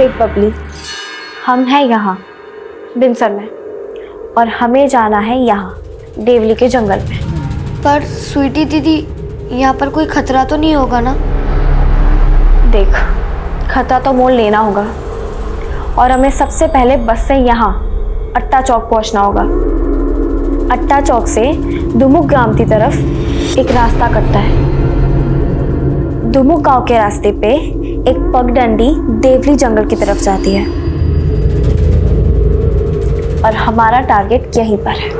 देख बबली, हम हैं यहाँ बिनसर में और हमें जाना है यहाँ देवली के जंगल में। पर स्वीटी दीदी, यहाँ पर कोई खतरा तो नहीं होगा ना? देख, खतरा तो मोल लेना होगा और हमें सबसे पहले बस से यहाँ अट्टा चौक पहुँचना होगा। अट्टा चौक से दुमुक ग्राम की तरफ एक रास्ता कटता है। दुमुक गांव के रास्ते पे एक पगडंडी देवली जंगल की तरफ जाती है और हमारा टारगेट यहीं पर है।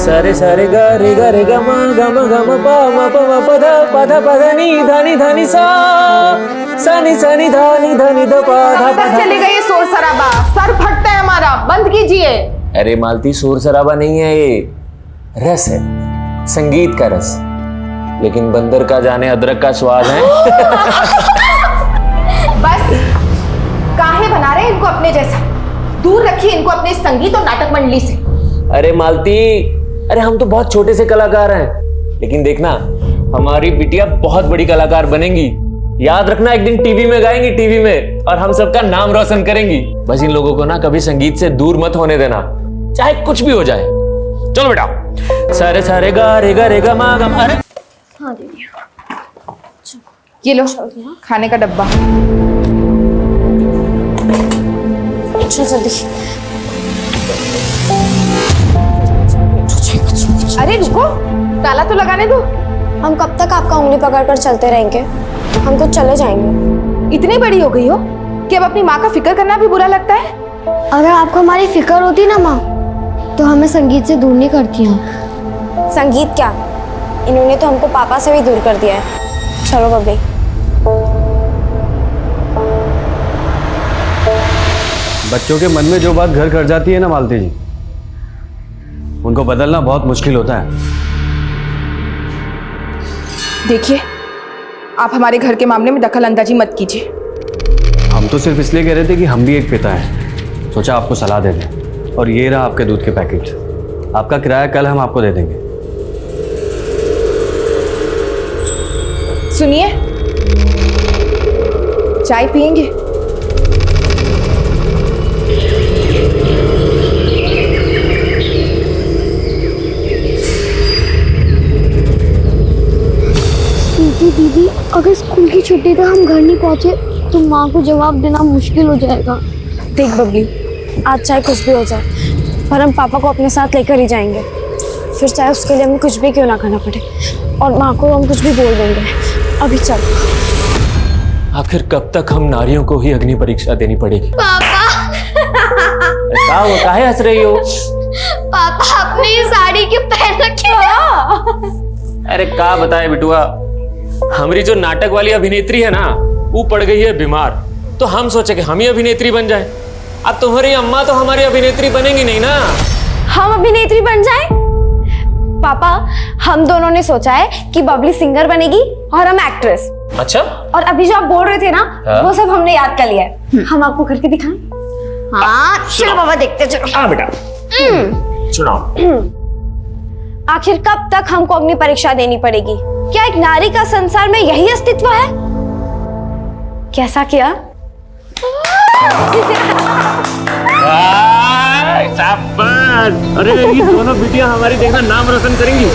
सारे सारे गा रे ग म ग म ग म प म प म प ध नी धा नी सा नी धा नी ध प ध प ध। चलेगा ये शोर शराबा, सर फटता है हमारा, बंद कीजिए। अरे मालती, शोर शराबा नहीं है, ये रस है, संगीत का रस। लेकिन बंदर का जाने अदरक का स्वाद है। बस काहे बना रहे हैं इनको अपने जैसा? दूर रखिए इनको अपने संगीत और नाटक मंडली से। अरे मालती, अरे हम तो बहुत छोटे से कलाकार हैं, लेकिन देखना हमारी बिटिया बहुत बड़ी कलाकार बनेंगी। याद रखना, एक दिन टीवी में गाएंगी, टीवी में, और हम सबका नाम रोशन करेंगी। बस इन लोगों को ना कभी संगीत से दूर मत होने देना, चाहे कुछ भी हो जाए। चलो बेटा, सारे सारे गा रे गा मा गा। अरे हाँ दीदी, ये लो खाने का डब्बा। चल जल्दी। अरे रुको, ताला तो लगाने दो। हम कब तक आपका उंगली पकड़कर चलते रहेंगे? हम तो चले जाएंगे। इतनी बड़ी हो गई हो कि अब अपनी माँ का फिक्र करना भी बुरा लगता है। अगर आपको हमारी फिक्र होती ना माँ, तो हमें संगीत से दूर नहीं करती हैं। संगीत क्या, इन्होंने तो हमको पापा से भी दूर कर दिया है। चलो बबली। बच्चों के मन में जो बात घर कर जाती है ना मालती जी, उनको बदलना बहुत मुश्किल होता है। देखिए, आप हमारे घर के मामले में दखल अंदाजी मत कीजिए। हम तो सिर्फ इसलिए कह रहे थे कि हम भी एक पिता हैं, सोचा आपको सलाह दे दें। और ये रहा आपके दूध के पैकेट, आपका किराया कल हम आपको दे देंगे। सुनिए, चाय पियेंगे? दीदी, अगर स्कूल की छुट्टी तक हम घर नहीं पहुंचे तो माँ को जवाब देना मुश्किल हो जाएगा। देख बबली, आज चाहे कुछ भी हो जाए, पर हम पापा को अपने साथ लेकर ही जाएंगे। फिर चाहे उसके लिए हमें कुछ भी क्यों ना करना पड़े, और माँ को हम कुछ भी बोल देंगे। अभी चल। आखिर कब तक हम नारियों को ही अग्नि परीक्षा देनी पड़ेगी? पापा, काहे हंस रही हो? पापा अपनी साड़ी क्यों पहन रखी है? अरे का बताए बिटुआ, हमारी जो नाटक वाली अभिनेत्री है ना, वो पड़ गई है बीमार, तो हम सोचे कि हम ही अभिनेत्री बन जाए। अब तुम्हारी अम्मा तो हमारी अभिनेत्री बनेंगी नहीं ना। हम अभिनेत्री बन जाए? पापा, हम दोनों ने सोचा है कि बबली सिंगर बनेगी और हम एक्ट्रेस। अच्छा, और अभी जो आप बोल रहे थे ना, हाँ? वो सब हमने याद कर लिया है। हम आपको करके दिखाएं? हाँ चलो बाबा, देखते चलो। हाँ बेटा, सुनाओ। आखिर कब तक हमको अग्नि परीक्षा देनी पड़ेगी? क्या एक नारी का संसार में यही अस्तित्व है? कैसा किया? शाबाश! अरे ये दोनों बिटियां हमारी देखना नाम रोशन करेंगी।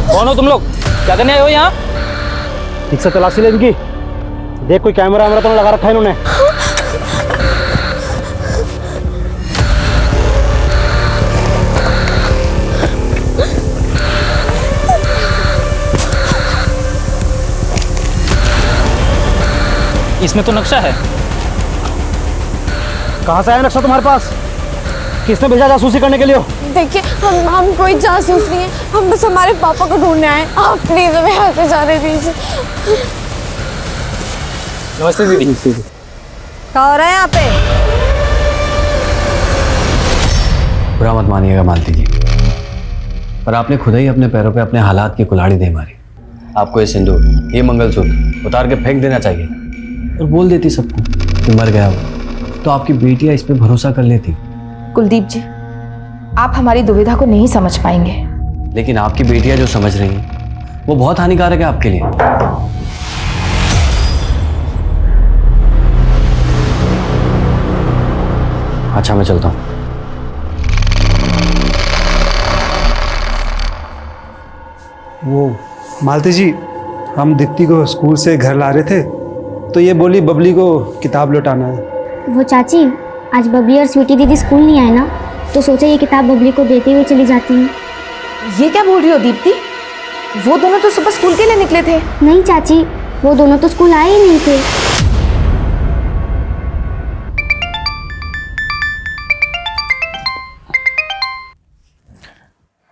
कौन हो तुम लोग? क्या करने आए हो यहाँ? ठीक से तलाशी ले इनकी। देख कोई कैमरा वैमरा तो नहीं लगा रखा है इन्होंने। इसमें तो नक्शा है। कहाँ से आया नक्शा तुम्हारे पास? किसने भेजा जासूसी करने के लिए? देखिए हम कोई जासूस नहीं है, हम बस हमारे पापा को ढूंढने आए। आप प्लीज हमें यहाँ से जाने दीजिए। नमस्ते दीदी। क्या हो रहा है यहाँ पे? बुरा मत मानिएगा मालती जी, पर आपने खुद ही अपने पैरों पे अपने हालात की कुल्हाड़ी दे मारी। आपको ये सिंदूर, ये मंगलसूत्र उतार के फेंक देना चाहिए और बोल देती सबको कि मर गया वो, तो आपकी बेटियां इस पे भरोसा कर लेती। कुलदीप जी, आप हमारी दुविधा को नहीं समझ पाएंगे। लेकिन आपकी बेटियां जो समझ रही हैं वो बहुत हानिकारक है आपके लिए। अच्छा मैं चलता हूँ। वो मालती जी, हम दीप्ति को स्कूल से घर ला रहे थे तो ये बोली बबली को किताब लौटाना है। वो चाची, आज बबली और स्वीटी दीदी स्कूल नहीं आए ना, तो सोचा ये किताब बबली को देते हुए चली जाती हैं। ये क्या बोल रही हो दीप्ति? वो दोनों तो सुबह स्कूल के लिए निकले थे। नहीं चाची, वो दोनों तो स्कूल आए ही नहीं थे।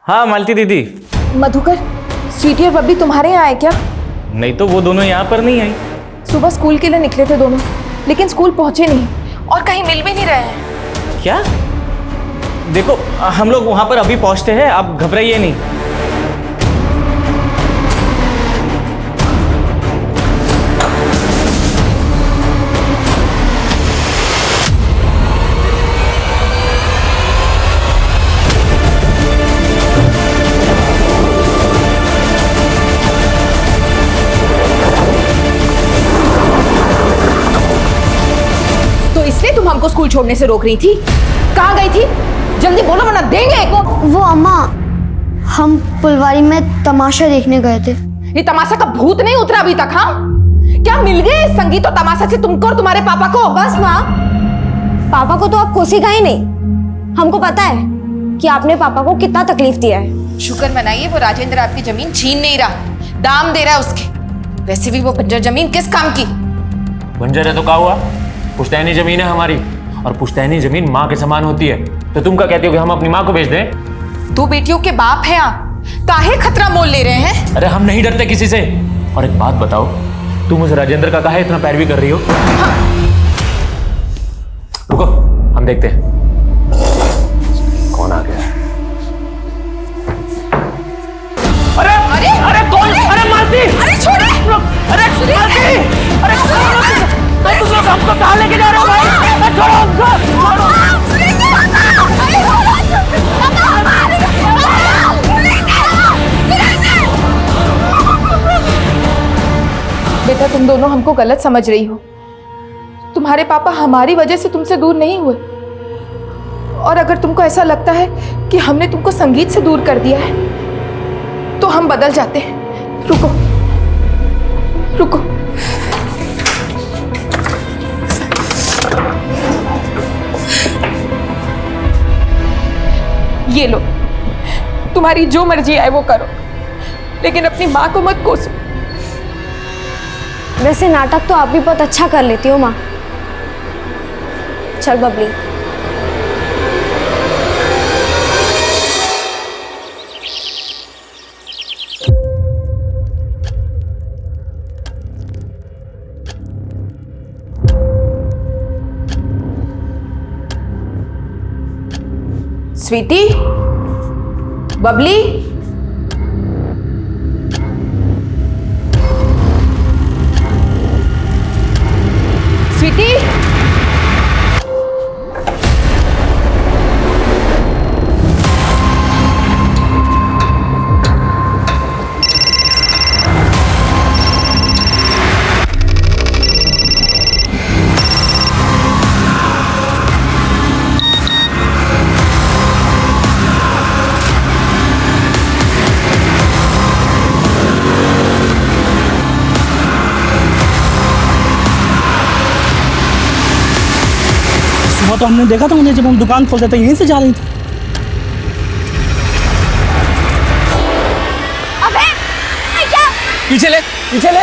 हाँ मालती दीदी। मधुकर, स्वीटी और बब्बी तुम्हारे यहाँ आए क्या? नहीं तो वो दोनों यहाँ पर नहीं आई। सुबह स्कूल के लिए निकले थे दोनों, लेकिन स्कूल पहुंचे नहीं और कहीं मिल भी नहीं रहे हैं। क्या? देखो हम लोग वहाँ पर अभी पहुँचते हैं, आप घबराइए नहीं। तो इसलिए तुम हमको स्कूल छोड़ने से रोक रही थी? कहाँ गई थी? जल्दी बोलो वरना देंगे एक को। वो अम्मा, हम फुलवारी में तमाशा देखने गए थे। ये तमाशा का भूत नहीं उतरा अभी तक? हाँ, क्या मिल गए संगीत और तमाशा से तुमको और तुम्हारे पापा को? बस माँ, पापा को तो आप कोसेगा ही नहीं। हमको पता है कि आपने पापा को कितना तकलीफ दिया है। शुक्र मनाइए वो राजेंद्र आपकी जमीन छीन नहीं रहा, दाम दे रहा है उसके। वैसे भी वो बंजर जमीन किस काम की? बंजर है तो क्या हुआ? पुश्तैनी जमीन है हमारी, और पुश्तैनी जमीन माँ के समान होती है। तो तुम क्या कहती हो कि हम अपनी माँ को बेच दें? 2 बेटियों के बाप हैं आप, काहे खतरा मोल ले रहे हैं? अरे हम नहीं डरते किसी से। और एक बात बताओ, तुम उस राजेंद्र का काहे इतना पैरवी कर रही हो? हाँ। रुको, हम देखते हैं कौन आ गया। अरे अरे अरे कौन? अरे मालती! अरे छोड़े! अरे मालती! अरे तुम लोग हमको कहाँ लेके जा रहे हो भाई? छोड़ो हमको! बेटा, तुम दोनों हमको गलत समझ रही हो। तुम्हारे पापा हमारी वजह से तुमसे दूर नहीं हुए। और अगर तुमको ऐसा लगता है कि हमने तुमको संगीत से दूर कर दिया है तो हम बदल जाते हैं। रुको रुको, ये लो, तुम्हारी जो मर्जी आए वो करो, लेकिन अपनी माँ को मत कोसो। वैसे नाटक तो आप भी बहुत अच्छा कर लेती हो माँ। चल बबली। स्वीटी, बबली, स्वीटी, तो हमने देखा था उन्हें जब हम दुकान खोलते थे, यहीं से जा रही थी। अबे क्या? पीछे ले, पीछे ले।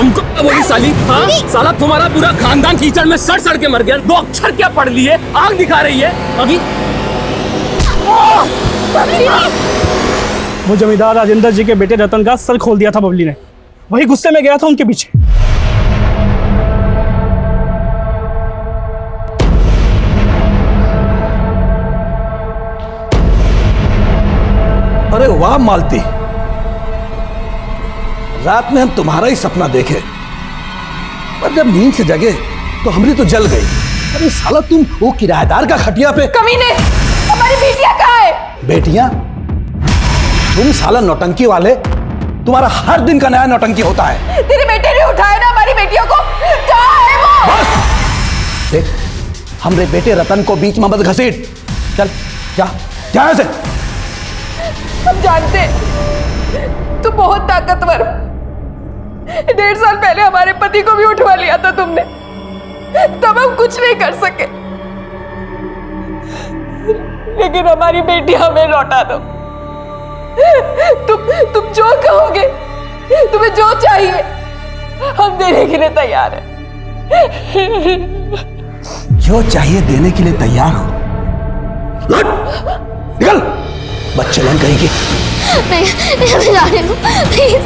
हमको क्या बोली साली? हाँ साला तुम्हारा पूरा खानदान कीचड़ में सड़ सड़ के मर गया। 2 अक्षर क्या पढ़ लिए? आग दिखा रही है अभी। वो जमींदार राजेंद्र जी के बेटे रतन का सर खोल दिया था बबली ने, वही गुस्से में गया था उनके पीछे। अरे वाह मालती, रात में हम तुम्हारा ही सपना देखे, पर जब नींद से जगे तो हमारी तो जल गई। अरे साला तुम वो किराएदार का खटिया पे। कमीने, हमारी बेटियां कहाँ है? बेटियां? तुम साला नौटंकी वाले, तुम्हारा हर दिन का नया नौटंकी होता है। तेरे बेटे ने उठाया ना हमारी बेटियों को, कहाँ है वो? बस देख, हमरे बेटे रतन को बीच में मत घसीट। चल जा जा यहाँ से। हम जानते तू बहुत ताकतवर। 1.5 साल पहले हमारे पति को भी उठवा लिया था तुमने, तब हम कुछ नहीं कर सके, लेकिन हमारी बेटी हमें लौटा दो। तुम जो कहोगे, तुम्हें जो चाहिए हम देने के लिए तैयार हैं। जो चाहिए देने के लिए तैयार हो। निकल, बच्चे लग गई। नहीं जाने दो प्लीज।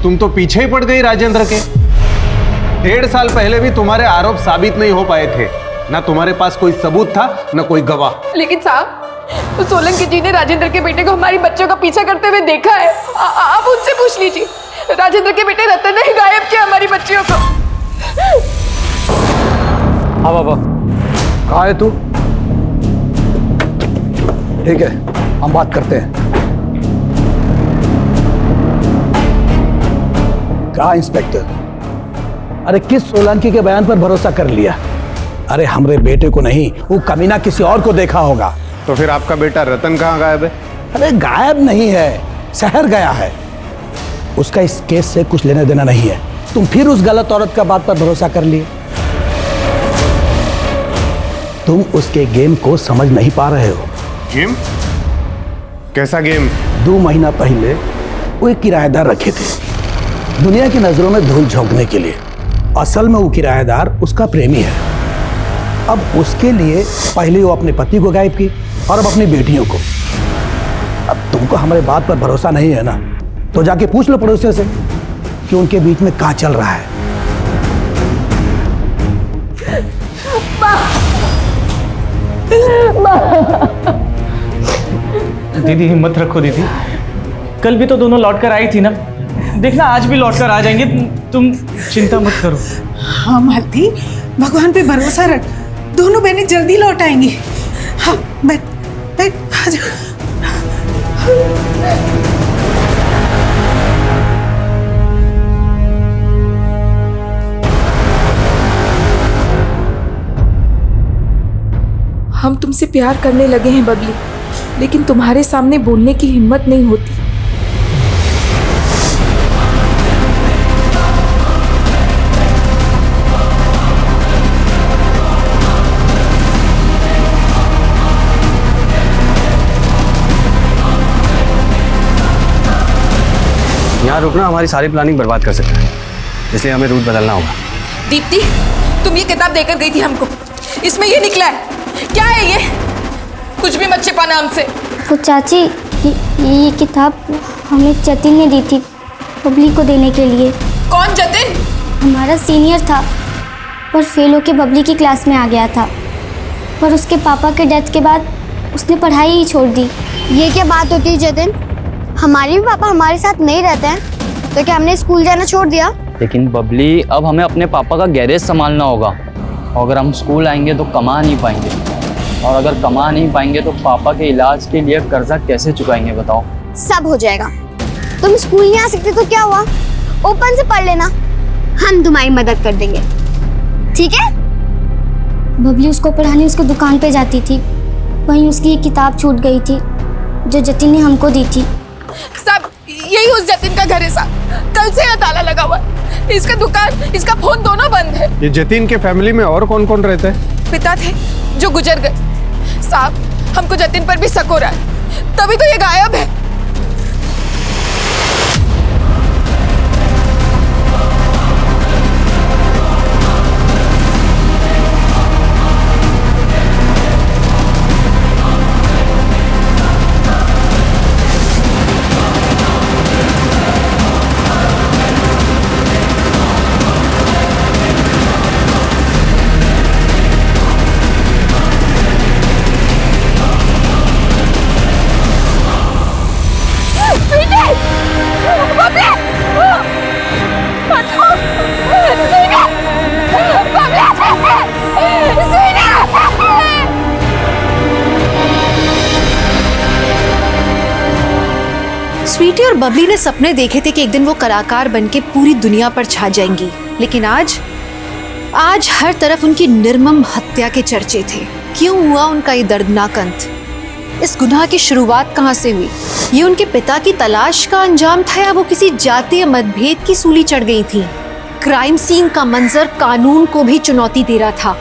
तुम तो पीछे ही पड़ गई राजेंद्र के। 1.5 साल पहले भी तुम्हारे आरोप साबित नहीं हो पाए थे, ना तुम्हारे पास कोई सबूत था ना कोई गवाह। लेकिन साहब, तो सोलंकी जी ने राजेंद्र के बेटे को हमारी बच्चों का पीछा करते हुए देखा है। आप उनसे पूछ लीजिए। राजेंद्र के बेटे रतन ने ही गायब किया हमारी बच्चियों को। हाँ बाबा, कहाँ है तू? ठीक है, हम बात करते हैं। क्या इंस्पेक्टर, अरे किस सोलंकी के बयान पर भरोसा कर लिया? अरे हमरे बेटे को नहीं, वो कमीना किसी और को देखा होगा। तो फिर आपका बेटा रतन कहाँ गायब है? अरे गायब नहीं है, शहर गया है। उसका इस केस से कुछ लेना देना नहीं है। तुम फिर उस गलत औरत का बात पर भरोसा कर लिए। तुम उसके गेम को समझ नहीं पा रहे हो। गेम? कैसा गेम? 2 महीना पहले वो एक किराएदार रखे थे, दुनिया की नजरों में धूल झोंकने के लिए। असल में वो किराएदार उसका प्रेमी है। अब उसके लिए पहले वो अपने पति को गायब की और अब अपनी बेटियों को। अब तुमको हमारे बात पर भरोसा नहीं है ना, तो जाके पूछ लो पड़ोसियों से कि उनके बीच में क्या चल रहा है। दीदी हिम्मत रखो दीदी, कल भी तो दोनों लौट कर आई थी ना, देखना आज भी लौट कर आ जाएंगे। तुम चिंता मत करो। हाँ मालती, भगवान पे भरोसा रख, दोनों बहनें जल्दी लौट आएंगी। हाँ बैठ बैठ, आ जा। हम तुमसे प्यार करने लगे हैं बबली, लेकिन तुम्हारे सामने बोलने की हिम्मत नहीं होती। यहाँ रुकना हमारी सारी प्लानिंग बर्बाद कर सकता है, इसलिए हमें रूट बदलना होगा। दीप्ति, तुम ये किताब देकर गई थी हमको, इसमें ये निकला है। क्या है ये? कुछ भी मत छिपाना हमसे। वो चाची, ये किताब हमें जतिन ने दी थी बबली को देने के लिए। कौन जतिन? हमारा सीनियर था, पर फेल होके बबली की क्लास में आ गया था, पर उसके पापा के डेथ के बाद उसने पढ़ाई ही छोड़ दी। ये क्या बात होती है जतिन? हमारे भी पापा हमारे साथ नहीं रहते हैं, तो क्या हमने स्कूल जाना छोड़ दिया? लेकिन बबली, अब हमें अपने पापा का गैरेज संभालना होगा, और अगर हम स्कूल आएंगे तो कमा नहीं पाएंगे, और अगर कमा नहीं पाएंगे तो पापा के इलाज के लिए कर्जा कैसे चुकाएंगे बताओ? सब हो जाएगा। तुम स्कूल नहीं आ सकते तो क्या हुआ, ओपन से पढ़ लेना, हम तुम्हारी मदद कर देंगे, ठीक है? बबली उसको पढ़ाने उसको दुकान पे जाती थी, वहीं उसकी एक किताब छूट गई थी जो जतिन ने हमको दी थी। सब यही उस जतिन का घर है साहब। कल से यहाँ ताला लगा हुआ है। इसका दुकान, इसका फोन दोनों बंद है। ये जतिन के फैमिली में और कौन कौन रहता है? पिता थे जो गुजर गए साहब। हमको जतिन पर भी शक हो रहा है, तभी तो ये गायब है। स्वीटी और बबली ने सपने देखे थे कि एक दिन वो कलाकार बनके पूरी दुनिया पर छा जाएंगी, लेकिन आज हर तरफ उनकी निर्मम हत्या के चर्चे थे। क्यों हुआ उनका ये दर्दनाक अंत? इस गुनाह की शुरुआत कहाँ से हुई? ये उनके पिता की तलाश का अंजाम था या वो किसी जातीय मतभेद की सूली चढ़ गई थी? क्राइम सीन का मंजर कानून को भी चुनौती दे रहा था।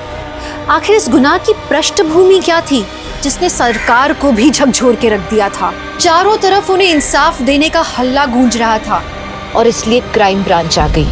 आखिर इस गुनाह की पृष्ठभूमि क्या थी जिसने सरकार को भी झकझोर के रख दिया था? चारों तरफ उन्हें इंसाफ देने का हल्ला गूंज रहा था और इसलिए क्राइम ब्रांच आ गई।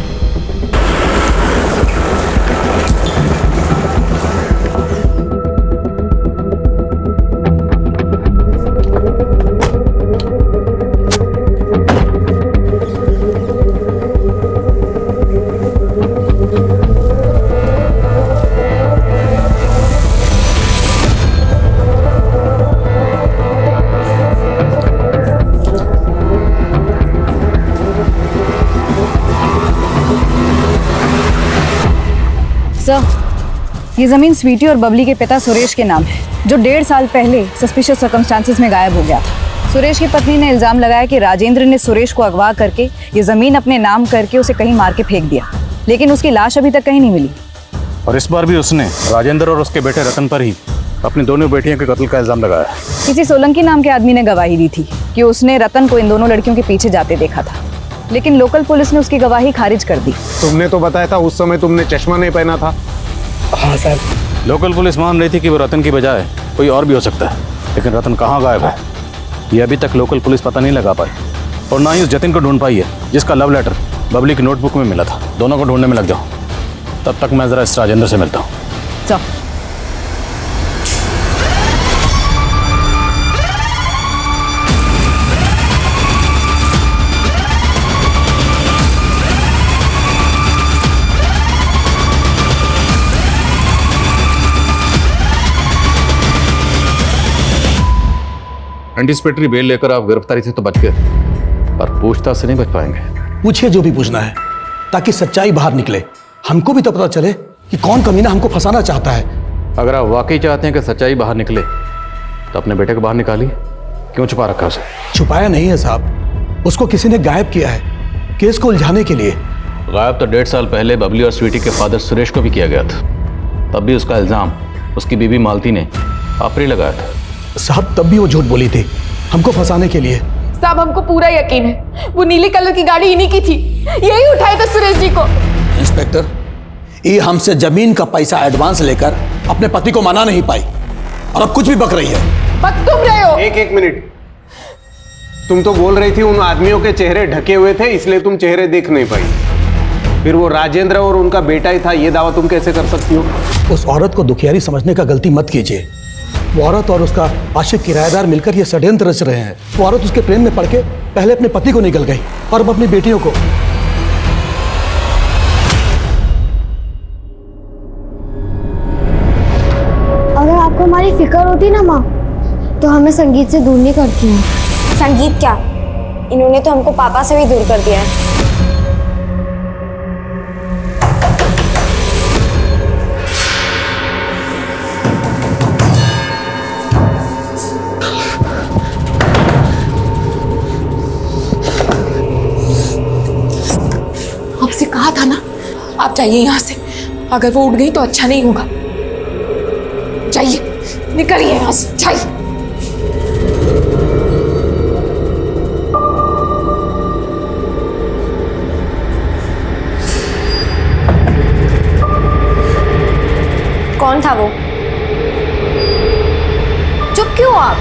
सर, ये ज़मीन स्वीटी और बबली के पिता सुरेश के नाम है, जो 1.5 साल पहले सस्पिशियस सर्कमस्टांसेस में गायब हो गया था। सुरेश की पत्नी ने इल्ज़ाम लगाया कि राजेंद्र ने सुरेश को अगवा करके ये ज़मीन अपने नाम करके उसे कहीं मार के फेंक दिया, लेकिन उसकी लाश अभी तक कहीं नहीं मिली। और इस बार भी उसने राजेंद्र और उसके बेटे रतन पर ही अपनी दोनों बेटियों के कत्ल का इल्ज़ाम लगाया। किसी सोलंकी नाम के आदमी ने गवाही दी थी कि उसने रतन को इन दोनों लड़कियों के पीछे जाते देखा था, लेकिन लोकल पुलिस ने उसकी गवाही खारिज कर दी। तुमने तो बताया था उस समय तुमने चश्मा नहीं पहना था। हाँ सर। लोकल पुलिस मान रही थी कि वो रतन की बजाय कोई और भी हो सकता है, लेकिन रतन कहाँ गायब है ये अभी तक लोकल पुलिस पता नहीं लगा पाई, और ना ही उस जतिन को ढूंढ पाई है जिसका लव लेटर बबली की नोटबुक में मिला था। दोनों को ढूंढने में लग जाओ, तब तक मैं जरा इस राजेंद्र से मिलता हूँ। चल। एंटीसिपेटरी बेल लेकर आप गिरफ्तारी से तो बच गए, पर पूछताछ से नहीं बच पाएंगे। पूछिए जो भी पूछना है, ताकि सच्चाई बाहर निकले। हमको भी तो पता चले कि कौन कमीना हमको फंसाना चाहता है। अगर आप वाकई चाहते हैं कि सच्चाई बाहर निकले तो अपने बेटे को बाहर निकालिए। क्यों छुपा रखा उसे? छुपाया नहीं है साहब, उसको किसी ने गायब किया है केस को उलझाने के लिए। गायब तो 1.5 साल पहले बबली और स्वीटी के फादर सुरेश को भी किया गया था। तब भी उसका इल्जाम उसकी बीवी मालती ने आप पर ही लगाया था। साहब तब भी वो झूठ बोली थी हमको फंसाने के लिए। साहब हमको पूरा यकीन है वो नीली कलर की गाड़ी इन्हीं की थी, यही उठाए थे सुरेश जी को। इंस्पेक्टर, ये हमसे जमीन का पैसा एडवांस लेकर अपने पति को मना नहीं पाई और अब कुछ भी बक रही है। बक तुम रहे हो। एक मिनट, तुम तो बोल रही थी उन आदमियों के चेहरे ढके हुए थे इसलिए तुम चेहरे देख नहीं पाई। फिर वो राजेंद्र और उनका बेटा ही था, ये दावा तुम कैसे कर सकती हो? उस औरत को दुखियारी समझने का गलती मत कीजिए। वो औरत और उसका आशिक किराएदार मिलकर ये षड्यंत्र रच रहे हैं। वो औरत उसके प्रेम में पड़ के पहले अपने पति को निकल गई और अब अपनी बेटियों को। अगर आपको हमारी फिक्र होती ना माँ, तो हमें संगीत से दूर नहीं करती हैं। संगीत क्या, इन्होंने तो हमको पापा से भी दूर कर दिया है। आपसे कहा था ना, आप जाइए यहाँ से। अगर वो उठ गई तो अच्छा नहीं होगा। जाइए, निकलिए यहाँ से, जाइए। था वो? चुप क्यों आप?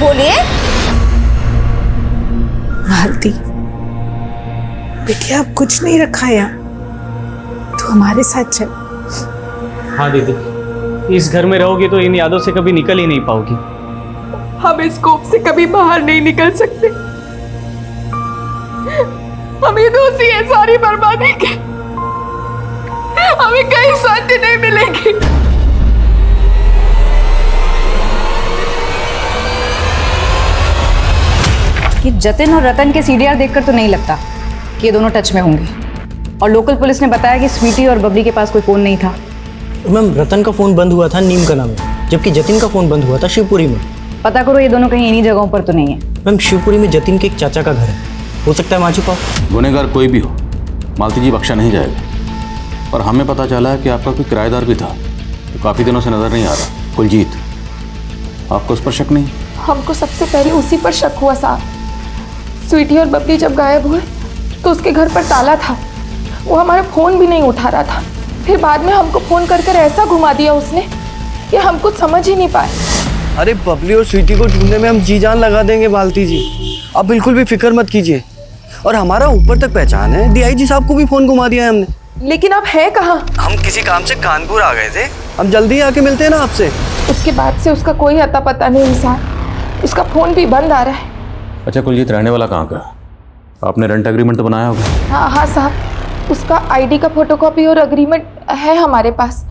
बोलिए। मालती, बिटिया अब कुछ नहीं रखा यहाँ, तू हमारे साथ चल। हाँ दीदी, इस घर में रहोगी तो इन यादों से कभी निकल ही नहीं पाओगी। हम इस कोप से कभी बाहर नहीं निकल सकते। हमें दोषी है सारी बर्बादी के। हमें कहीं शांति नहीं मिलेगी। कि जतिन और रतन के सीडीआर देखकर तो नहीं लगता कि ये दोनों टच में होंगे। और लोकल पुलिस ने बताया कि स्वीटी और बबली के पास कोई फ़ोन नहीं था। मैम, रतन का फ़ोन बंद हुआ था नीम कला में, जबकि जतिन का फ़ोन बंद हुआ था शिवपुरी में। पता करो ये दोनों कहीं इन्हीं जगहों पर तो नहीं है। मैम, शिवपुरी में जतिन के एक चाचा का घर है, हो सकता है वहाँ छुपा। गुनहगार कोई भी हो, मालती जी बख्शा नहीं जाएगा। पर हमें पता चला है कि आपका कोई किराएदार भी था, तो काफ़ी दिनों से नज़र नहीं आ रहा, कुलजीत। आपको उस पर शक नहीं? हमको सबसे पहले उसी पर शक हुआ साहब। स्वीटी और बबली जब गायब हुए तो उसके घर पर ताला था, वो हमारा फ़ोन भी नहीं उठा रहा था। फिर बाद में हमको फ़ोन कर कर ऐसा घुमा दिया उसने कि हम कुछ समझ ही नहीं पाए। अरे बबली और स्वीटी को ढूंढने में हम जी जान लगा देंगे मालती जी, आप बिल्कुल भी फिक्र मत कीजिए। और हमारा ऊपर तक पहचान है, डीआईजी साहब को भी फ़ोन घुमा दिया है हमने। लेकिन आप है कहाँ? हम किसी काम से कानपुर आ गए थे, हम जल्दी ही आके मिलते हैं ना आपसे। उसके बाद से उसका कोई अता पता नहीं साहब, उसका फ़ोन भी बंद आ रहा है। अच्छा, कुलजीत रहने वाला कहाँ का? आपने रेंट एग्रीमेंट तो बनाया होगा? हाँ साहब, उसका आईडी का फोटोकॉपी और एग्रीमेंट है हमारे पास।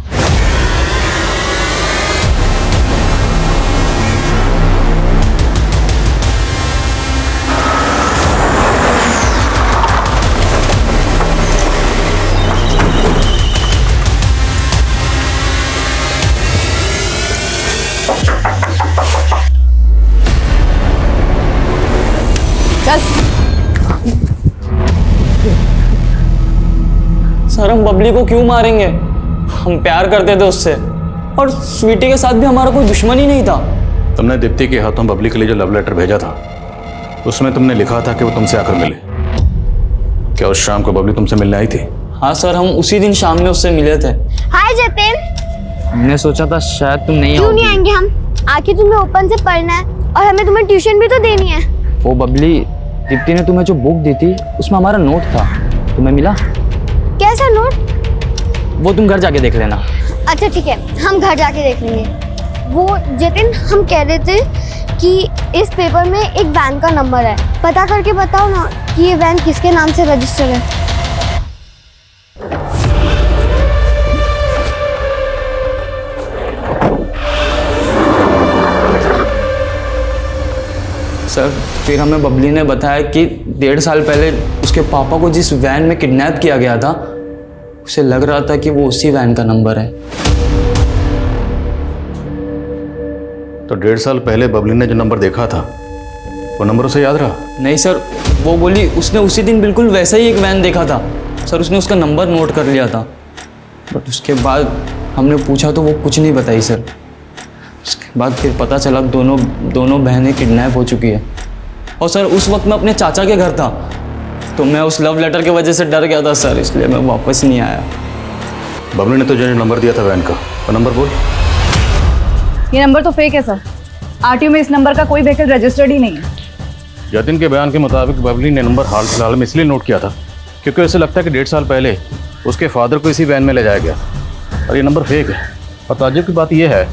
सर, हम बबली को क्यों मारेंगे? हम प्यार करते थे उससे, और स्वीटी के साथ भी हमारा कोई दुश्मन ही नहीं था। तुमने दीप्ति के हाथों बबली के लिए जो लव लेटर भेजा था, उसमें तुमने लिखा था कि वो तुमसे आकर मिले। क्या उस शाम को बबली तुमसे मिलने आई थी? हाँ सर, हम उसी दिन शाम में उससे मिले थे। हाय जतिन। हमने सोचा था शायद तुम नहीं क्यों आओगी। नहीं आएंगे हम? आखिर तुम्हें ओपन से पढ़ना है और हमें तुम्हें ट्यूशन भी तो देनी है। वो बबली, दीप्ति ने तुम्हें जो बुक दी थी उसमें हमारा नोट था, तुम्हें मिला? कैसा नोट? वो तुम घर जाके देख लेना। अच्छा ठीक है, हम घर जाके देख लेंगे। वो जतिन, हम कह रहे थे कि इस पेपर में एक वैन का नंबर है, पता करके बताओ ना कि ये वैन किसके नाम से रजिस्टर है। सर, फिर हमें बबली ने बताया कि 1.5 साल पहले उसके पापा को जिस वैन में किडनैप किया गया था, उसे लग रहा था कि वो उसी वैन का नंबर है। तो 1.5 साल पहले बबली ने जो नंबर देखा था, वो नंबर उसे याद रहा? नहीं सर, वो बोली उसने उसी दिन बिल्कुल वैसा ही एक वैन देखा था। सर, उसने उसका नंबर नोट कर लिया था, बट उसके बाद हमने पूछा तो वो कुछ नहीं बताई सर। उसके बाद फिर पता चला दोनों बहनें किडनैप हो चुकी है। और सर, उस वक्त मैं अपने चाचा के घर था, तो मैं उस लव लेटर की वजह से डर गया था सर, इसलिए मैं वापस नहीं आया। बबली ने तो जो नंबर दिया था वैन का, वो नंबर बोल। ये नंबर तो फेक है सर, आरटीओ में इस नंबर का कोई व्हीकल रजिस्टर्ड ही नहीं है। जतिन के बयान के मुताबिक बबली ने नंबर हाल फिलहाल में इसलिए नोट किया था क्योंकि उसे लगता है कि 1.5 साल पहले उसके फादर को इसी वैन में ले जाया गया, और ये नंबर फेक है। और ताज्जुब की बात यह है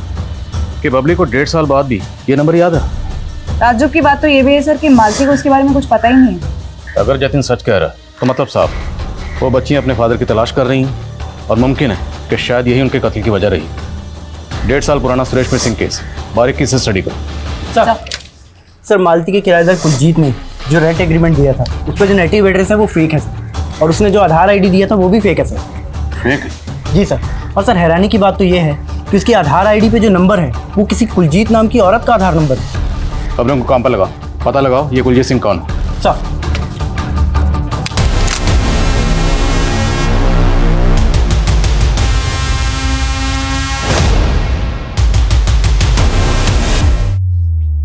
कि बबली को 1.5 साल बाद भी ये नंबर याद है। ताज्जुब की बात तो ये भी है सर कि मालती को इसके बारे में कुछ पता ही नहीं है। अगर जतिन सच कह रहा है तो मतलब साहब, वो बच्चियाँ अपने फादर की तलाश कर रही हैं, और मुमकिन है कि शायद यही उनके कत्ल की वजह रही। 1.5 साल पुराना सुरेश मिसिंग केस बारीकी से स्टडी करो। सर, मालती के किराएदार कुलजीत ने जो रेंट एग्रीमेंट दिया था, उस पर जो नेटिव एड्रेस है वो फेक है सर, और उसने जो आधार आईडी दिया था वो भी फेक है सर। फेक? जी सर। और सर, हैरानी की बात तो ये है कि उसकी आधार आईडी पे जो नंबर है वो किसी कुलजीत नाम की औरत का आधार नंबर है। अब उनको काम पर लगाओ, पता लगाओ ये कुलजीत सिंह कौन है। सर,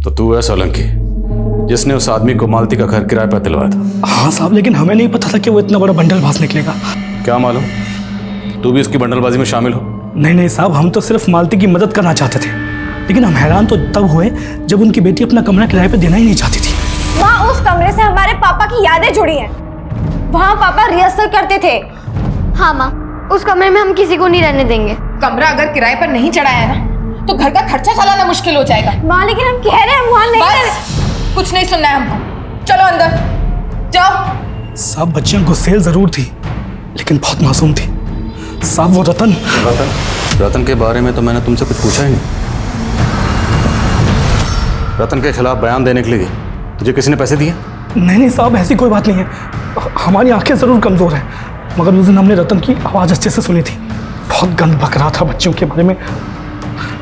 तो तू है सोलंकी जिसने उस आदमी को मालती का घर किराए पर दिलवाया था? हाँ साहब, लेकिन हमें नहीं पता था कि वो इतना बड़ा बंडलबाज निकलेगा। क्या मालूम तू भी उसकी बंडलबाजी में शामिल हो? नहीं नहीं साहब, हम तो सिर्फ मालती की मदद करना चाहते थे, लेकिन हम हैरान तो तब हुए जब उनकी बेटी अपना कमरा किराए पे देना ही नहीं चाहती थी। वहाँ उस कमरे से हमारे पापा की यादें जुड़ी हैं। वहाँ पापा रिहर्सल करते थे। हाँ माँ, उस कमरे में हम किसी को नहीं रहने देंगे। कमरा अगर किराए पर नहीं चढ़ाया ना तो घर का खर्चा चलाना मुश्किल हो जाएगा। माँ लेकिन हम कह रहे हैं वहाँ नहीं बस, कुछ नहीं सुनना है हमको। चलो अंदर जाओ। साहब बच्चियां गुस्सेल जरूर थी, लेकिन बहुत मासूम थी। साहब वो रतन के बारे में तो मैंने तुमसे कुछ पूछा ही नहीं। रतन के खिलाफ बयान देने के लिए तुझे किसी ने पैसे दिए? नहीं नहीं साहब, ऐसी कोई बात नहीं है। हमारी आंखें जरूर कमजोर हैं, मगर उस दिन हमने रतन की आवाज़ अच्छे से सुनी थी। बहुत गंद बक रहा था बच्चियों के बारे में।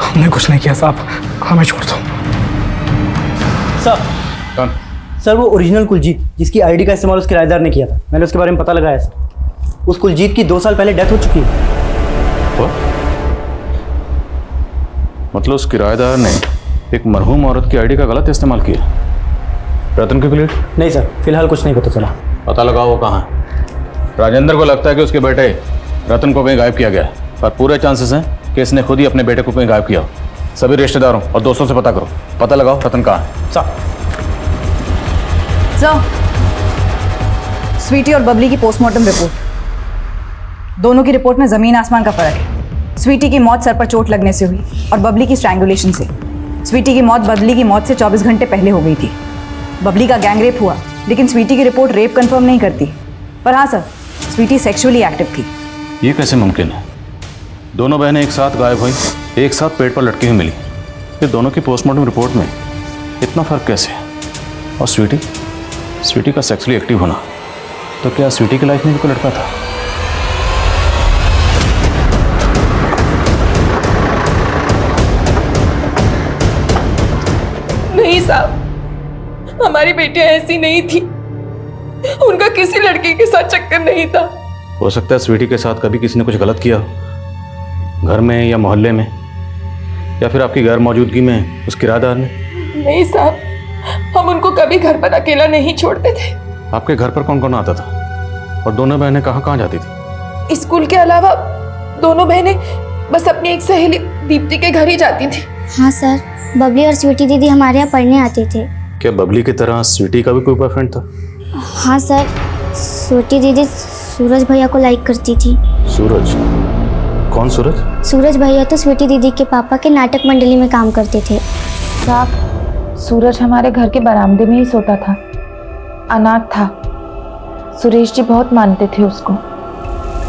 हमने कुछ नहीं किया साहब, हमें छोड़ दो। सर वो ओरिजिनल कुलजीत जिसकी आईडी का इस्तेमाल उस किराएदार ने किया था, मैंने उसके बारे में पता लगाया सर। उस कुलजीत की 2 साल पहले डेथ हो चुकी है। मतलब उस किराएदार ने एक मरहूम औरत की आईडी का गलत इस्तेमाल किया? रतन की क्लियर? नहीं सर, फिलहाल कुछ नहीं पता चला। पता लगाओ वो कहाँ है। राजेंद्र को लगता है कि उसके बेटे रतन को कहीं गायब किया गया है, पर पूरे चांसेस हैं कि इसने खुद ही अपने बेटे को कहीं गायब किया हो। सभी रिश्तेदारों और दोस्तों से पता करो, पता लगाओ रतन कहाँ है। सर, स्वीटी और बबली की पोस्टमार्टम रिपोर्ट, दोनों की रिपोर्ट में ज़मीन आसमान का फ़र्क है। स्वीटी की मौत सर पर चोट लगने से हुई और बबली की स्ट्रैंगुलेशन से। स्वीटी की मौत बबली की मौत से 24 घंटे पहले हो गई थी। बबली का गैंग रेप हुआ, लेकिन स्वीटी की रिपोर्ट रेप कंफर्म नहीं करती। पर हाँ सर, स्वीटी सेक्सुअली एक्टिव थी। ये कैसे मुमकिन है? दोनों बहनें एक साथ गायब हुई, एक साथ पेट पर लटकी हुई मिली, फिर दोनों की पोस्टमार्टम रिपोर्ट में इतना फ़र्क कैसे? और स्वीटी का सेक्सुअली एक्टिव होना, तो क्या स्वीटी की लाइफ में भी कोई लड़का था? नहीं साहब, हमारी बेटियां ऐसी नहीं थी। उनका किसी लड़के के साथ चक्कर नहीं था। हो सकता है स्वीटी के साथ कभी किसी ने कुछ गलत किया, घर में या मोहल्ले में, या फिर आपकी गैर मौजूदगी में उस किराएदार ने। नहीं साहब, हम उनको कभी घर पर अकेला नहीं छोड़ते थे। आपके घर पर कौन कौन आता था और दोनों बहनें कहाँ कहाँ जाती थी? स्कूल के अलावा दोनों बहनें बस अपनी एक सहेली दीप्ति के घर ही जाती थी। हाँ सर, बबली और स्वीटी दीदी हमारे यहाँ पढ़ने आते थे। क्या बबली की तरह स्वीटी का भी कोई बॉयफ्रेंड था? हाँ सर, स्वीटी दीदी सूरज भैया को लाइक करती थी। सूरज? कौन सूरज? सूरज भैया तो स्वीटी दीदी के पापा के नाटक मंडली में काम करते थे। साहब, सूरज हमारे घर के बरामदे में ही सोता था, अनाथ था। सुरेश जी बहुत मानते थे उसको।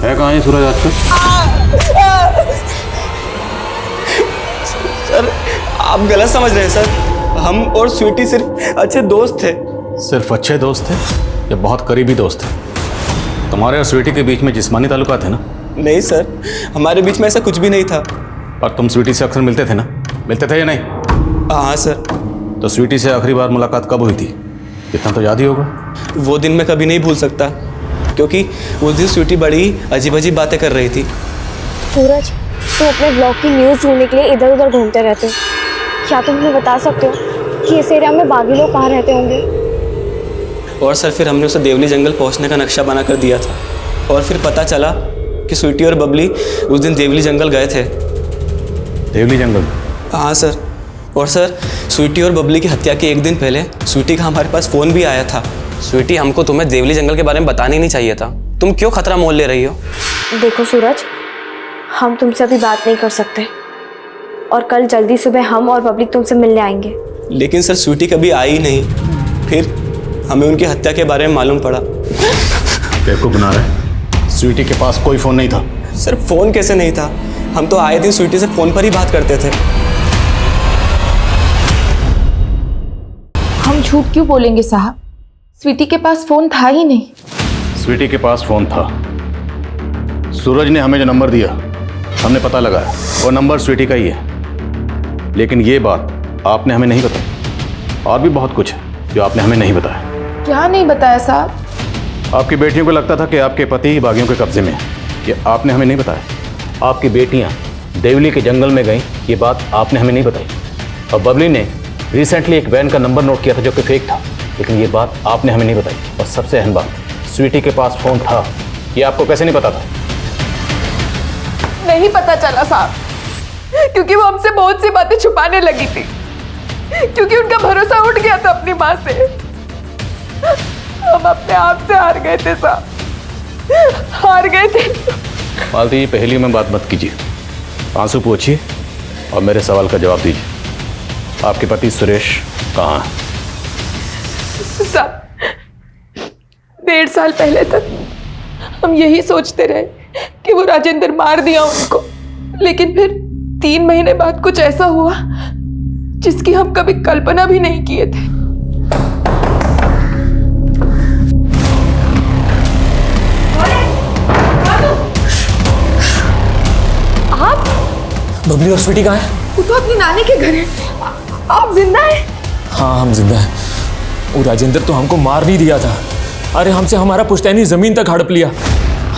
है कहाँ है सूरज आजकल? सर आप गलत समझ रहे हैं सर, हम और स्वीटी सिर्फ अच्छे दोस्त थे। सिर्फ अच्छे दोस्त थे या बहुत करीबी दोस्त थे? तुम्हारे और स्वीटी के बीच में जिस्मानी ताल्लुकात है ना? नहीं सर, हमारे बीच में ऐसा कुछ भी नहीं था। और तुम स्वीटी से अक्सर मिलते थे ना? मिलते थे या नहीं? हाँ सर। तो स्वीटी से आखिरी बार मुलाकात कब हुई थी? इतना तो याद ही होगा। वो दिन मैं कभी नहीं भूल सकता, क्योंकि उस दिन स्वीटी बड़ी अजीब अजीब बातें कर रही थी। सूरज, तुम अपने ब्लॉग की न्यूज़ ढूंढने के लिए इधर उधर घूमते रहते हो। क्या तुम हमें बता सकते हो कि इस एरिया में बागी लोग कहाँ रहते होंगे? और सर फिर हमने उसे देवली जंगल पहुंचने का नक्शा बना कर दिया था, और फिर पता चला कि स्वीटी और बबली उस दिन देवली जंगल गए थे। देवली जंगल? हाँ सर। और सर, स्वीटी और बबली की हत्या के एक दिन पहले स्वीटी का हमारे पास फ़ोन भी आया था। स्वीटी, हमको तुम्हें देवली जंगल के बारे में बताना ही नहीं चाहिए था। तुम क्यों खतरा मोल ले रही हो? देखो सूरज, हम तुमसे अभी बात नहीं कर सकते, और कल जल्दी सुबह हम और पब्लिक तुमसे मिलने आएंगे। लेकिन सर स्वीटी कभी आई नहीं, फिर हमें उनकी हत्या के बारे में मालूम पड़ा। बेवकूफ बना रहे? स्वीटी के पास कोई फ़ोन नहीं था। सर फ़ोन कैसे नहीं था? हम तो आए दिन स्वीटी से फ़ोन पर ही बात करते थे। हम झूठ क्यों बोलेंगे साहब? स्वीटी के पास फ़ोन था ही नहीं। स्वीटी के पास फ़ोन था। सूरज ने हमें जो नंबर दिया, हमने पता लगाया, वो नंबर स्वीटी का ही है। लेकिन ये बात आपने हमें नहीं बताई। और भी बहुत कुछ है जो आपने हमें नहीं बताया। क्या नहीं बताया साहब? आपकी बेटियों को लगता था कि आपके पति बागियों के कब्जे में है, ये आपने हमें नहीं बताया। आपकी बेटियां देवली के जंगल में गईं, ये बात आपने हमें नहीं बताई। और बबली ने रिसेंटली एक वैन का नंबर नोट किया था जो कि फेक था, लेकिन ये बात आपने हमें नहीं बताई। और सबसे अहम बात, स्वीटी के पास फ़ोन था, ये आपको कैसे नहीं पता था? नहीं पता चला साहब, क्योंकि वो हमसे बहुत सी बातें छुपाने लगी थी, क्योंकि उनका भरोसा उठ गया था अपनी माँ से। हम अपने आप से हार गए थे साहब, हार गए थे। मालती जी, पहली में बात मत कीजिए, आंसू पोंछिए और मेरे सवाल का जवाब दीजिए। आपके पति सुरेश कहाँ है? साहब, 1.5 साल पहले तक हम यही सोचते रहे कि वो राजेंद्र मार दिया उनको, लेकिन फिर 3 महीने बाद कुछ ऐसा हुआ जिसकी हम कभी कल्पना भी नहीं किए थे। आप? बबली और स्वीटी कहाँ है? वो तो अपनी नानी के घर है। आप जिंदा हैं? हाँ, हम जिंदा हैं। वो राजेंद्र तो हमको मार नहीं दिया था, अरे हमसे हमारा पुश्तैनी जमीन तक हड़प लिया,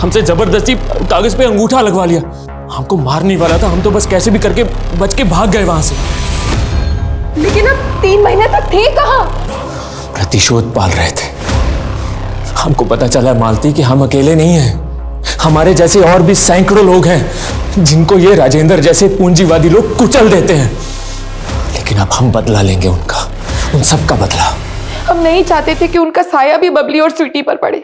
हमसे जबरदस्ती कागज पे अंगूठा लगवा लिया। हमको मार नहीं वाला था, हम तो बस कैसे भी करके बच के भाग गए वहां से। लेकिन अब 3 महीने तक थे कहाँ? प्रतिशोध पाल रहे थे। हमको पता चला मालती कि हम अकेले नहीं हैं, हमारे जैसे और भी सैकड़ों लोग हैं जिनको ये राजेंद्र जैसे पूंजीवादी लोग कुचल देते हैं। लेकिन अब हम बदला लेंगे उनका, उन सब का बदला। हम नहीं चाहते थे कि उनका साया भी बबली और स्वीटी पर पड़े।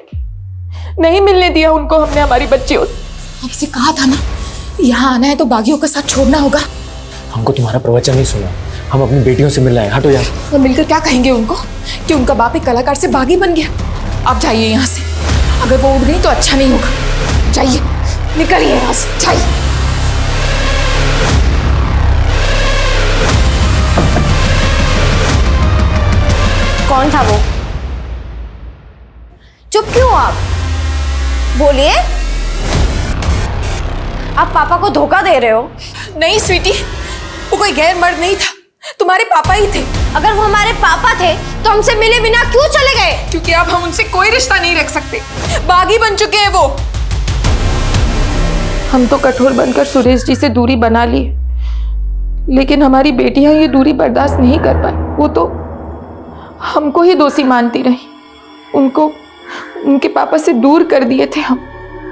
नहीं मिलने दिया उनको हमने हमारी बच्चियों से। आपसे कहा था ना, यहाँ आना है तो बागियों के साथ छोड़ना होगा। हमको तुम्हारा प्रवचन नहीं सुना, हम अपनी बेटियों से मिल रहे हैं। हटो यार। और मिलकर क्या कहेंगे उनको कि उनका बाप एक कलाकार से बागी बन गया? आप जाइए यहाँ से, अगर वो उड़ गई तो अच्छा नहीं होगा। जाइए, निकलिए यहाँ से, जाइए। कौन था वो? चुप क्यों आप? बोलिए। आप पापा को धोखा दे रहे हो। नहीं स्वीटी, वो कोई गैर मर्द नहीं था, तुम्हारे पापा ही थे। अगर वो हमारे पापा थे तो हमसे मिले बिना क्यों चले गए? क्योंकि अब हम उनसे कोई रिश्ता नहीं रख सकते, बागी बन चुके हैं वो। हम तो कठोर बनकर सुरेश जी से दूरी बना ली, लेकिन हमारी बेटियां ये दूरी बर्दाश्त नहीं कर पाई। वो तो हमको ही दोषी मानती रही, उनको उनके पापा से दूर कर दिए थे हम।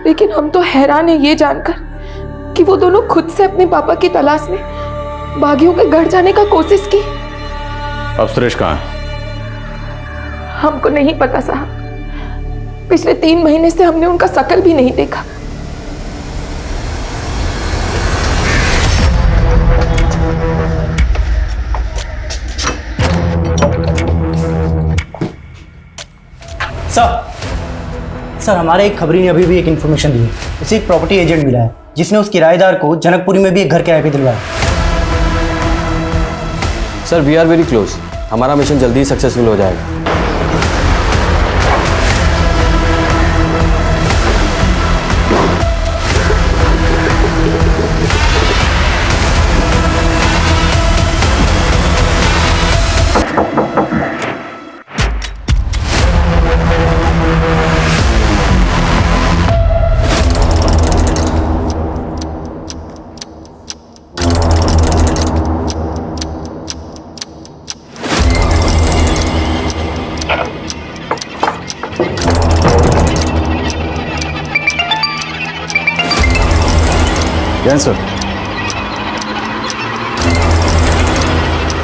लेकिन हम तो हैरान है ये जानकर कि वो दोनों खुद से अपने पापा की तलाश में बागियों के घर जाने का कोशिश की। अब सुरेश कहाँ है? हमको नहीं पता साहब, पिछले 3 महीने से हमने उनका शकल भी नहीं देखा। सर, हमारे एक खबरी ने अभी भी एक इन्फॉर्मेशन दी है। उसे एक प्रॉपर्टी एजेंट मिला है जिसने उस किराएदार को जनकपुरी में भी एक घर किराए पे दिलवाया। Sir, we are very close, हमारा मिशन जल्दी ही सक्सेसफुल हो जाएगा। Yes, sir.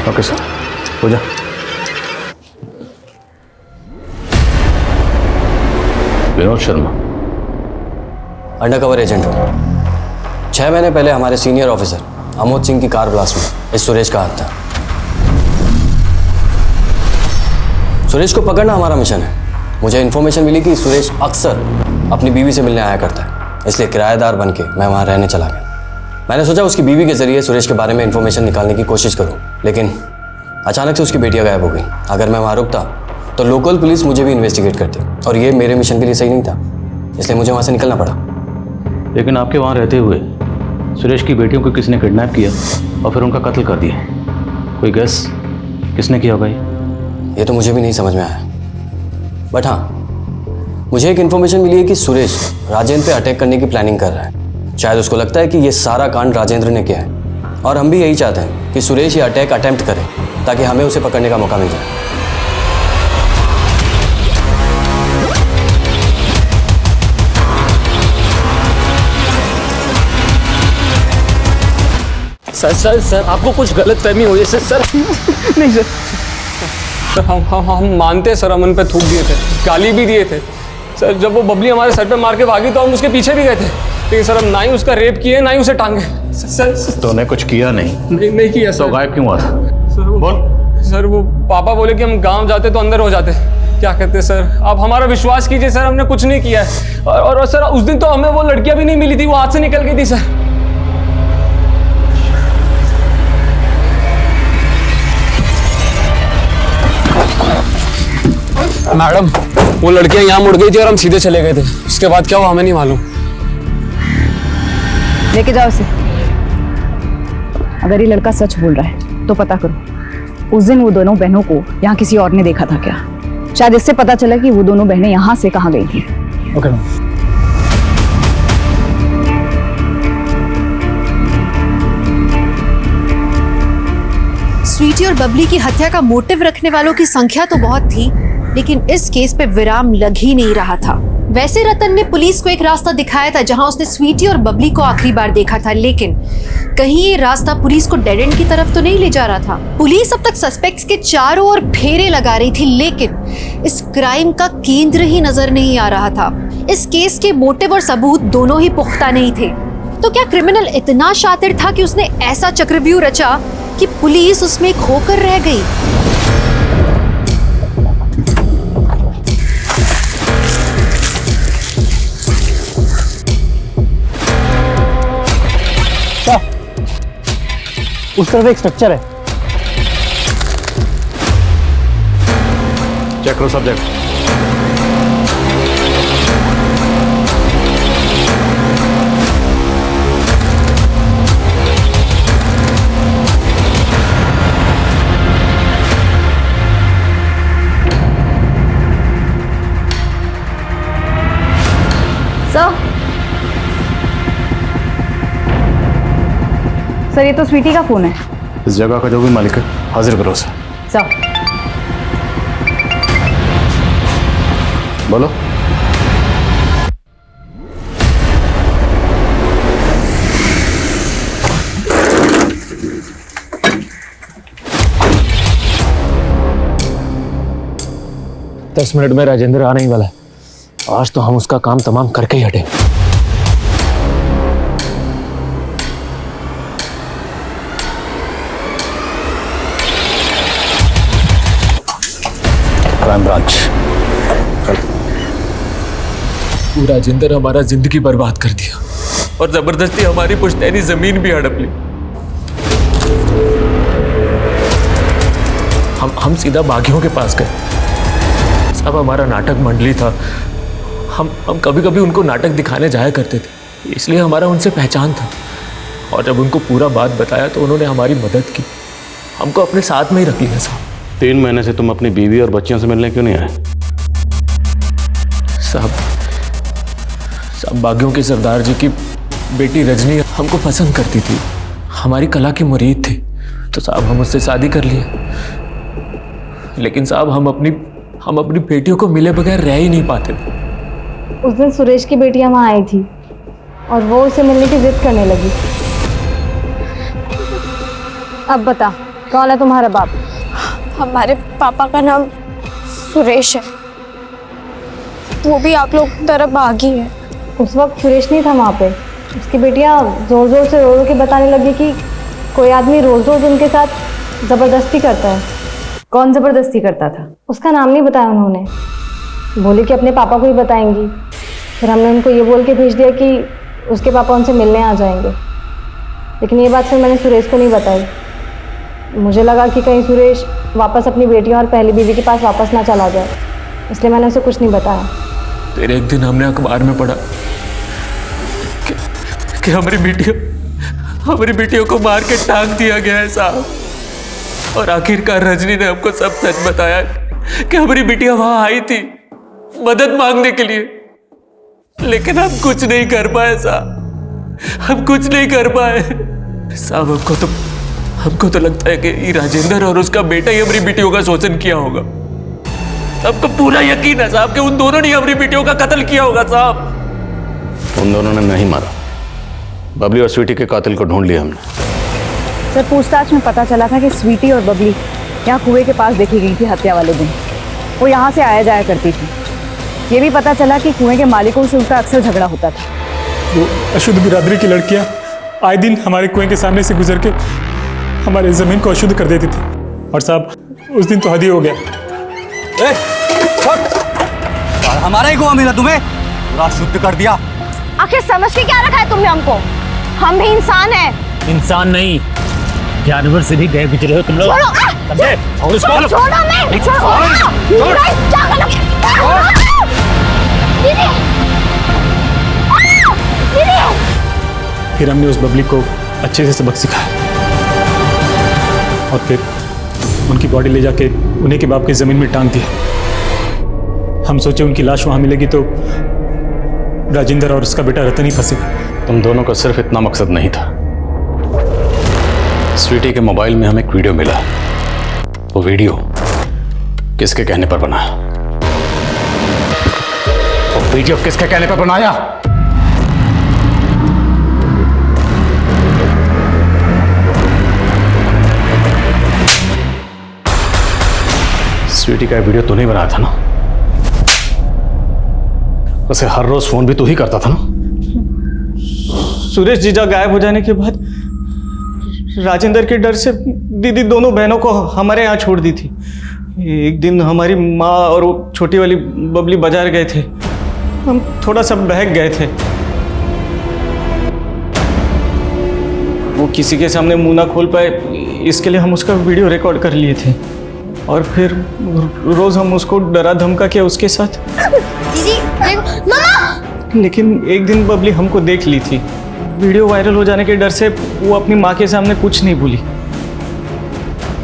ओके सर, हो जा। विनोद शर्मा, अंडरकवर एजेंट हूँ। 6 महीने पहले हमारे सीनियर ऑफिसर अमोद सिंह की कार ब्लास्ट में इस सुरेश का हाथ था। सुरेश को पकड़ना हमारा मिशन है। मुझे इन्फॉर्मेशन मिली कि सुरेश अक्सर अपनी बीवी से मिलने आया करता है, इसलिए किराएदार बन के मैं वहाँ रहने चला गया। मैंने सोचा उसकी बीवी के जरिए सुरेश के बारे में इन्फॉर्मेशन निकालने की कोशिश करूं, लेकिन अचानक से उसकी बेटियां गायब हो गई। अगर मैं वहां रुकता तो लोकल पुलिस मुझे भी इन्वेस्टिगेट करती और ये मेरे मिशन के लिए सही नहीं था, इसलिए मुझे वहां से निकलना पड़ा। लेकिन आपके वहां रहते हुए सुरेश की बेटियों को किसने किडनैप किया और फिर उनका कत्ल कर दिया? कोई गेस किसने किया होगा? ये तो मुझे भी नहीं समझ में आया, बट हाँ, मुझे एक इन्फॉर्मेशन मिली है कि सुरेश राजेंद्र पे अटैक करने की प्लानिंग कर रहा है। शायद उसको लगता है कि ये सारा कांड राजेंद्र ने किया है, और हम भी यही चाहते हैं कि सुरेश ये अटैक अटेम्प्ट करे ताकि हमें उसे पकड़ने का मौका मिल जाए। सर सर सर आपको कुछ गलत फहमी हुई है सर सर नहीं सर, हम मानते हैं सर, हम उन पे थूक दिए थे, गाली भी दिए थे सर। जब वो बबली हमारे सर पे मार के भागी तो हम उसके पीछे भी गए थे, लेकिन सर हम ना ही उसका रेप किए ना ही उसे टांगे सर। तूने कुछ किया नहीं किया सर। तो गायब क्यों हुआ था? सर बोल। सर वो पापा बोले कि हम गांव जाते तो अंदर हो जाते। क्या कहते हैं सर, आप हमारा विश्वास कीजिए सर, हमने कुछ नहीं किया है। और सर उस दिन तो हमें वो लड़कियां भी नहीं मिली थी, वो हाथ से निकल गई थी सर। मैडम वो लड़कियां यहाँ मुड़ गई थी और हम सीधे चले गए थे, उसके बाद क्या हुआ हमें नहीं मालूम। लेके जाओ इसे। अगर ये लड़का सच बोल रहा है तो पता करो उस दिन वो दोनों बहनों को यहाँ किसी और ने देखा था क्या। शायद इससे पता चला कि वो दोनों बहनें यहाँ से कहाँ गई थी। ओके स्वीटी और बबली की हत्या का मोटिव रखने वालों की संख्या तो बहुत थी, लेकिन इस केस पे विराम लग ही नहीं रहा था। वैसे रतन ने पुलिस को एक रास्ता दिखाया था जहां उसने स्वीटी और बबली को आखिरी बार देखा था, लेकिन कहीं ये रास्ता पुलिस को डेड एंड की तरफ तो नहीं ले जा रहा था। पुलिस अब तक सस्पेक्ट्स के चारों ओर फेरे लगा रही थी, लेकिन इस क्राइम का केंद्र ही नजर नहीं आ रहा था। इस केस के मोटिव और सबूत दोनों ही पुख्ता नहीं थे। तो क्या क्रिमिनल इतना शातिर था कि उसने ऐसा चक्रव्यूह रचा कि पुलिस उसमें खोकर रह गई? उस तरफ एक स्ट्रक्चर है। चेक करो सब्जेक्ट। सर ये तो स्वीटी का फोन है। इस जगह का जो भी मालिक है हाजिर करो उसे। सर बोलो। दस मिनट में राजेंद्र आने ही वाला है। आज तो हम उसका काम तमाम करके ही हटेंगे। Crime branch. वो राजेंद्र हमारा जिंदगी बर्बाद कर दिया और जबरदस्ती हमारी पुश्तैनी जमीन भी हड़प ली। हम सीधा बागियों के पास गए। सब हमारा नाटक मंडली था। हम कभी कभी उनको नाटक दिखाने जाया करते थे, इसलिए हमारा उनसे पहचान था। और जब उनको पूरा बात बताया तो उन्होंने हमारी मदद की, हमको अपने साथ में ही रख लिया साहब। 3 महीने से तुम अपनी बीवी और बच्चियों से मिलने क्यों नहीं आए? साहब बागियों के सरदार जी की बेटी रजनी हमको पसंद करती थी, हमारी कला की मुरीद थी, तो साहब हम उससे शादी कर लिए। लेकिन साहब हम अपनी बेटियों को मिले बगैर रह ही नहीं पाते थे। उस दिन सुरेश की बेटियां वहाँ आई थी और वो उसे मिलने की जिद करने लगी। अब बता कौन है तुम्हारा बाप? हमारे पापा का नाम सुरेश है, वो भी आप लोग की तरह बागी है। उस वक्त सुरेश नहीं था वहाँ पे। उसकी बेटियाँ जोर जोर से रो रो के बताने लगी कि कोई आदमी रोज रोज उनके साथ ज़बरदस्ती करता है। कौन ज़बरदस्ती करता था? उसका नाम नहीं बताया उन्होंने, बोली कि अपने पापा को ही बताएंगी। फिर हमने उनको ये बोल के भेज दिया कि उसके पापा उनसे मिलने आ जाएंगे, लेकिन ये बात फिर मैंने सुरेश को नहीं बताई। मुझे लगा कि कहीं सुरेश वापस अपनी बेटियों और पहली बीवी के पास वापस ना चला जाए, इसलिए मैंने उसे कुछ नहीं बताया। फिर एक दिन हमने अखबार में पढ़ा कि हमारी बेटियों को मार के टांग दिया गया है साहब। और आखिरकार रजनी ने हमको सब सच बताया कि हमारी बेटियां वहां आई थी मदद मांगने के लिए, लेकिन हम कुछ नहीं कर पाए साहब, हम कुछ नहीं कर पाए साहब। हमको तो लगता है कि राजेंद्र और उसका बेटा ही हमारी बेटियों का शोषण किया होगा। हमको पूरा यकीन है साहब कि उन दोनों ने हमारी बेटियों का कत्ल किया होगा साहब। उन दोनों ने नहीं मारा, बबली और स्वीटी के कातिल को ढूंढ लिया हमने। सर पूछताछ में पता चला था कि स्वीटी और बबली यहाँ कुएं के पास देखी गई थी हत्या वाले दिन। वो यहाँ से आया जाया करती थी। ये भी पता चला कि कुएं के मालिकों से उनका अक्सर झगड़ा होता था। वो अशुद्ध बिरादरी की लड़कियाँ आए दिन हमारे कुएं के सामने से गुजर के हमारे ज़मीन को अशुद्ध कर देती थी। और साहब उस दिन तो हद ही हो गया। हमारा ही कुआं मिला तुम्हें, पूरा शुद्ध कर दिया। आखिर समझ के क्या रखा है तुमने हमको? हम भी इंसान हैं। इंसान नहीं, जानवर से भी गए गुजरे हो तुम लोग। फिर हमने उस बबली को अच्छे से सबक सिखाया और फिर उनकी बॉडी ले जाके उन्हीं के बाप की जमीन में टांग दिया। हम सोचे उनकी लाश वहां मिलेगी तो राजेंद्र और उसका बेटा रतन ही फंसेगा। तुम दोनों का सिर्फ इतना मकसद नहीं था। स्वीटी के मोबाइल में हमें एक वीडियो मिला। वो वीडियो किसके कहने पर बना? वो वीडियो किसके कहने पर बनाया? स्वीटी का वीडियो तूने बनाया था ना? उसे हर रोज फोन भी तू ही करता था ना? सुरेश जीजा गायब हो जाने के बाद राजेंद्र के डर से दीदी दोनों बहनों को हमारे यहाँ छोड़ दी थी। एक दिन हमारी माँ और वो छोटी वाली बबली बाजार गए थे। हम थोड़ा सा बहक गए थे। वो किसी के सामने मुंह ना खोल पाए, इसके लिए हम उसका वीडियो रिकॉर्ड कर लिए थे और फिर रोज हम उसको डरा धमका के उसके साथ। दीदी मामा! लेकिन एक दिन बबली हमको देख ली थी। वीडियो वायरल हो जाने के डर से वो अपनी माँ के सामने कुछ नहीं बोली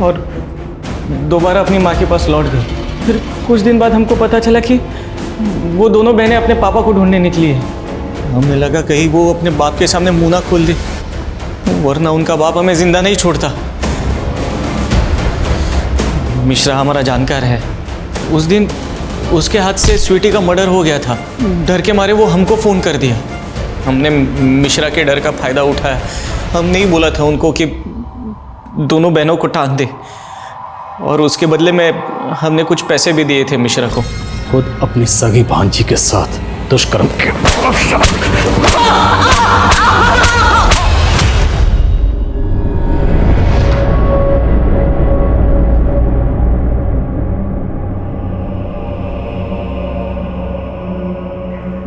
और दोबारा अपनी माँ के पास लौट गई। फिर कुछ दिन बाद हमको पता चला कि वो दोनों बहनें अपने पापा को ढूंढने निकली है। हमें लगा कहीं वो अपने बाप के सामने मुंह ना खोल दे, वरना उनका बाप हमें जिंदा नहीं छोड़ता। मिश्रा हमारा जानकार है। उस दिन उसके हाथ से स्वीटी का मर्डर हो गया था। डर के मारे वो हमको फ़ोन कर दिया। हमने मिश्रा के डर का फ़ायदा उठाया। हम नहीं बोला था उनको कि दोनों बहनों को टांग दे और उसके बदले में हमने कुछ पैसे भी दिए थे मिश्रा को। खुद अपनी सगी भांजी के साथ दुष्कर्म के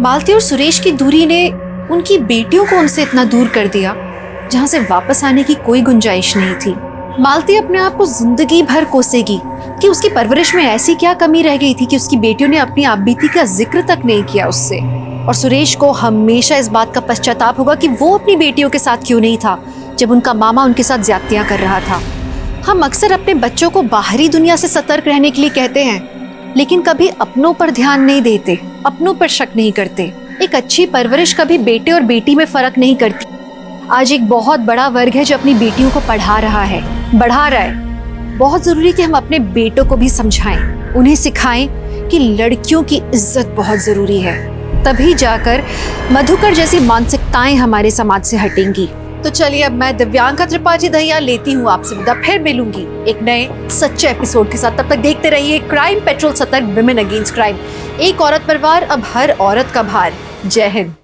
मालती और सुरेश की दूरी ने उनकी बेटियों को उनसे इतना दूर कर दिया जहां से वापस आने की कोई गुंजाइश नहीं थी। मालती अपने आप को जिंदगी भर कोसेगी कि उसकी परवरिश में ऐसी क्या कमी रह गई थी कि उसकी बेटियों ने अपनी आपबीती का जिक्र तक नहीं किया उससे। और सुरेश को हमेशा इस बात का पश्चाताप होगा कि वो अपनी बेटियों के साथ क्यों नहीं था जब उनका मामा उनके साथ ज्यादतियां कर रहा था। हम अक्सर अपने बच्चों को बाहरी दुनिया से सतर्क रहने के लिए कहते हैं, लेकिन कभी अपनों पर ध्यान नहीं देते, अपनों पर शक नहीं करते। एक अच्छी परवरिश कभी बेटे और बेटी में फर्क नहीं करती। आज एक बहुत बड़ा वर्ग है जो अपनी बेटियों को पढ़ा रहा है, बढ़ा रहा है। बहुत जरूरी कि हम अपने बेटों को भी समझाएं, उन्हें सिखाएं कि लड़कियों की इज्जत बहुत जरूरी है। तभी जाकर मधुकर जैसी मानसिकताएं हमारे समाज से हटेंगी। तो चलिए अब मैं दिव्यांका त्रिपाठी दहिया लेती हूँ आपसे विदा। फिर मिलूंगी एक नए सच्चे एपिसोड के साथ। तब तक देखते रहिए क्राइम पेट्रोल, सतर्क, विमेन अगेंस्ट क्राइम। एक औरत पर वार, अब हर औरत का भार। जय हिंद।